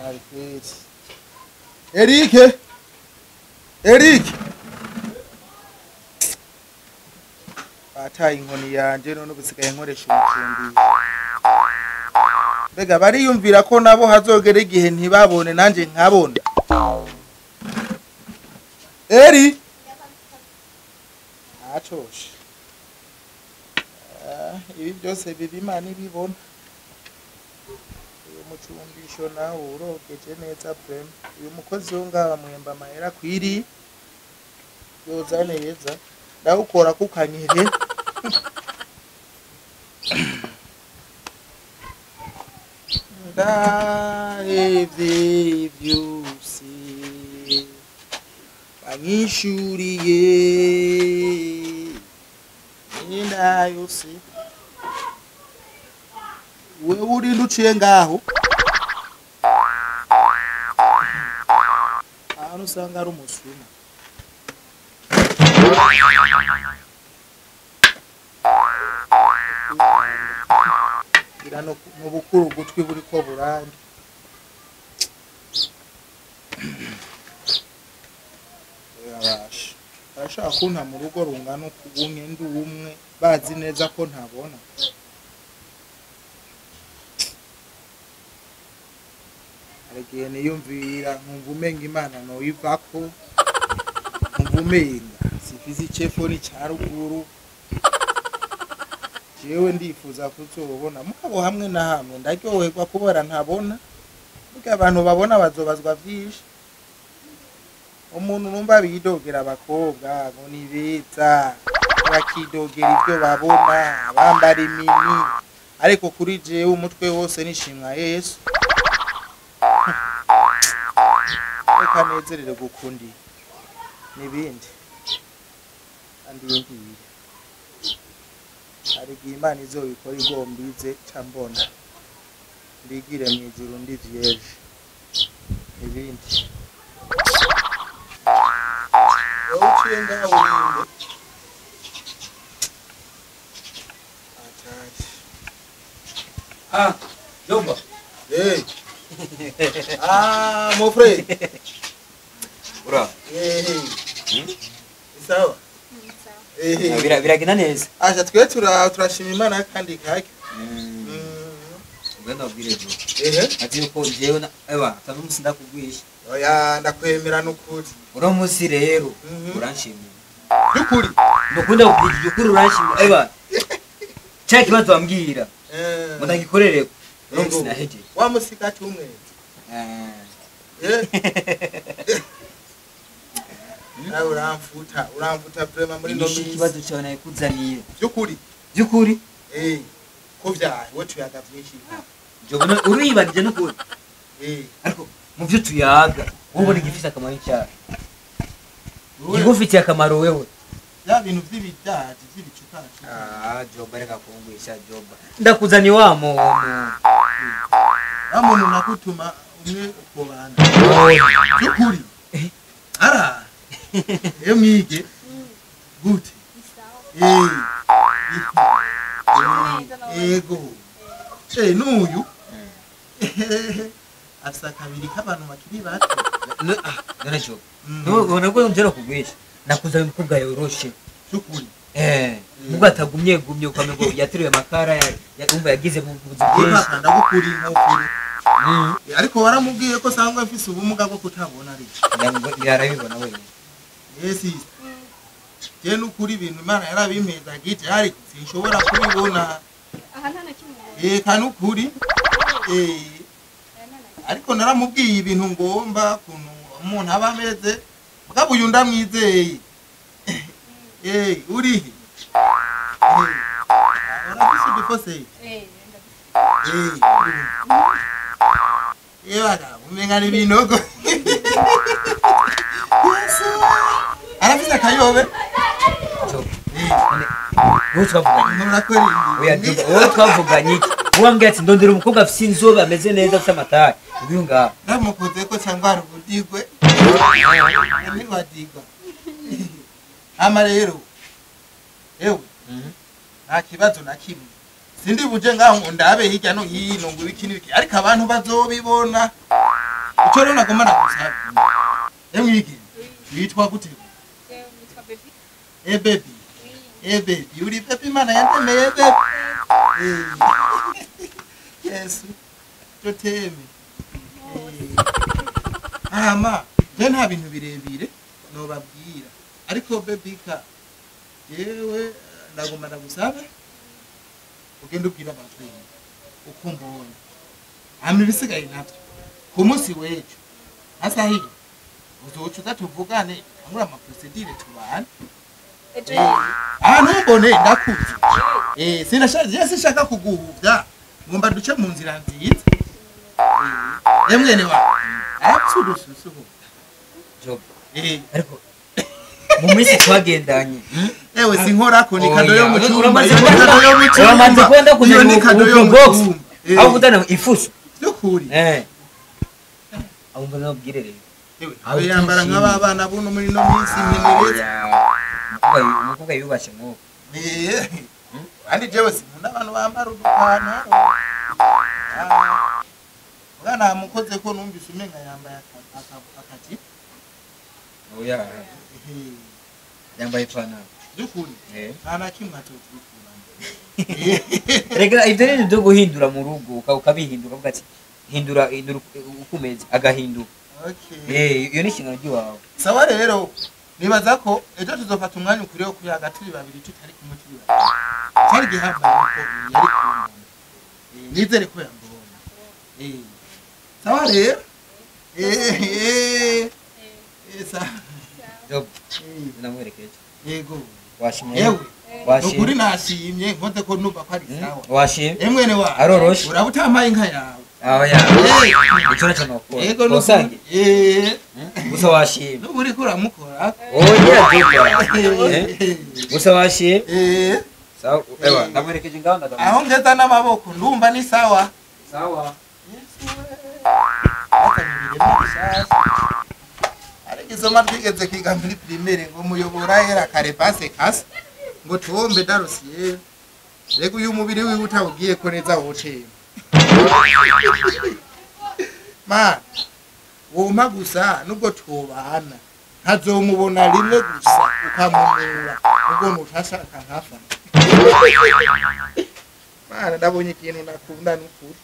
Alfred. Eric. Bataye inkoni yanje none ubusigaye nkoresha umukundi. Bega bariyumvira ko nabo hazogera igihe ntibabone nanje nkabona. Eri. Achoshe. Ibi byose bibi Imana ibibona. Umucumbisho nawe urogeje neza prem. Uyu mukozi wo ngaba mwemba amahera kwiri. Yoza neza. Ndawukora kukanyire. Ndahevye vyose banyishuriye ninda yose wewe uri nduciye ngaho ahantu usanga ari umusuma irano mu bukuru gutwi buri ko burandi Arashaka kunta mu rugo rungano kubumwe ndi umwe bazi neza ko ntabona Aragiye niyumvira nkumva umenga Imana no ivako nkumva umenga sifizi cefoni ca ruguru jewe ndifuza kuzobona mukabo hamwe na hamwe ndaryoherwa kubora ntabona buke abantu babona bazobazwa vyinshi umuntu numva bidogera abakobwa ngo nibeza bakidogera ibyo babona bambara imini ariko kuri jewe umutwe wose nishimwa Yesu reka nezerere gukundi nibindi andi yindi hari Imana izobikora igombize cambona ndigire mu ijuru ndi vierge nibindi Uchenga ulimbe Ah, Jomba. Hey. Mon frère. Ura. Hey. Sawa. Sawa. Biragina neza. Acha twe turashima Imana kandi kake. Ngenda ubwirejo. Ati uko jewe na tanumunsi ndakugwisha. Oya ndakwemera nukuri. Uromunsi rero uranshimira. Byukuri. Ndukunda ubwije ukuri uranshimira. Cha kibazo ambwira. Mudagikorere. Uromunsi naheje. Wa musika cyumwe. Nawe uramfuta prema muri no minsi. Kibazo cyawe nakuzaniye. Byukuri. Ko byaye we tuyaga byinshi. Jobona uribagije nukuri. Ariko mu byo tuyaga ubona igifisa akamaro cyane. Igufitiye akamaro wewe. Ya bintu by'ibidati by'ibicukacu. Joba reka kungwisha Joba. Ndakuzani wa muntu. Amuntu nakutuma umwe ukobana. Byukuri. Ara. Emige. Gute. Ego. Nuyu. Asa kabiri k'abantu bakiri bato. None cyo. None ko njera kugwisha. Nakuzana umukobwa yoroshe. Cyukuri. Mubwo atagumye ukamego yatiriwe makara umva yagize mu buzibyenshi. Ndagukuri nk'ukuri. Ariko waramubwiye ko sangwa mfise ubumuga bwo kutabona ari. Yarabibona wewe. Yes. Je nukuri ibintu Imana yarabimeza gite ariko sinshobora kubibona. Aha nta nakimwe. Kanukuri. Ariko naramubwiye ibintu ngomba kuntu umuntu abameze mugabo uyu ndamwizeye urihe urafise bifose bada umengana ibinogo arafise akayobe wowe twavuganye uwambwiye ati ndondera umukobwa afise inzobe ameze neza afise amatari uyu ngaho namukoze ko cyangwa ari ubudigwe ntibadigwa ama rero ewe nta kibazo na kimwe sindi buje ngaho ngo ndabe hirya no hino ngo ibiki n'ibiki ariko abantu bazobibona icyo rero nagomba nagusaba emwigi witwa gute baby baby uri baby mana yandemeye baby Yesu toteme ama je nta bintu birebire no babwira ariko baby ka yewe ndagomba nagusaba ugenda ubwira abantu uko mbona hamwe bisigaye navyo ku munsi wejo asahi uzocuza tuvugane amura ama procedure tubane ahantu mbone ndakuze sinashaje yesi shaka kuguhuvya ngomba duce mu nzira nziza emwene wa absolususuho job ariko mu minsi twagendanye ewe sinkorako ni kado yo mu cyumba uramaze kwenda kuzana box aho gutana ifuso byukuri aho mbona ubwire rero ewe aho yambara nk'abana buno muri no minsi ntemereza umukobwa yubashe ngo andi jewe sinkunda abantu bambara udupana bwana mukoze ko numvise umenga yambaye akati oya yambaye pana byukuri ana kimwe atotukura rega ibyo rero byo guhindura mu rugo ukabihindura uvuga ati hindura ukumeze agahinduka iyo ni kintu giwawe sawa rero nibaza ko ejo tuzofata umwanya ukuri wo kuyaga turi babiri tutari kumwe turi babiri cyari gihambaye ko yari kumwe nizere ko yambona sawa rero sawa job namwerekeje yego washimye yewe ukuri nashimye nkoze ko numva ko ari sawa washimye emwene wa aroroshe urabutamaye inka yawe aho ya icyo nacyo nokora yego nusange gusa washimye n'uri kuramukora gusa washimye sawa ewa namwerekeje ngaho aho ngeza n'amaboko ndumva ni sawa sawa igisoma twigeze kwiga muri primaire ngo muyobora era kare passe kase ngo tuombe darosiye rego uyu mubiri wiwe utawugiye ko neza wote ma woma gusa nubwo tubana ntazomubona rimwe gusa ukamumura ubwo nutashaka nkafa mana ndabonye ikintu nakunda n'ukuri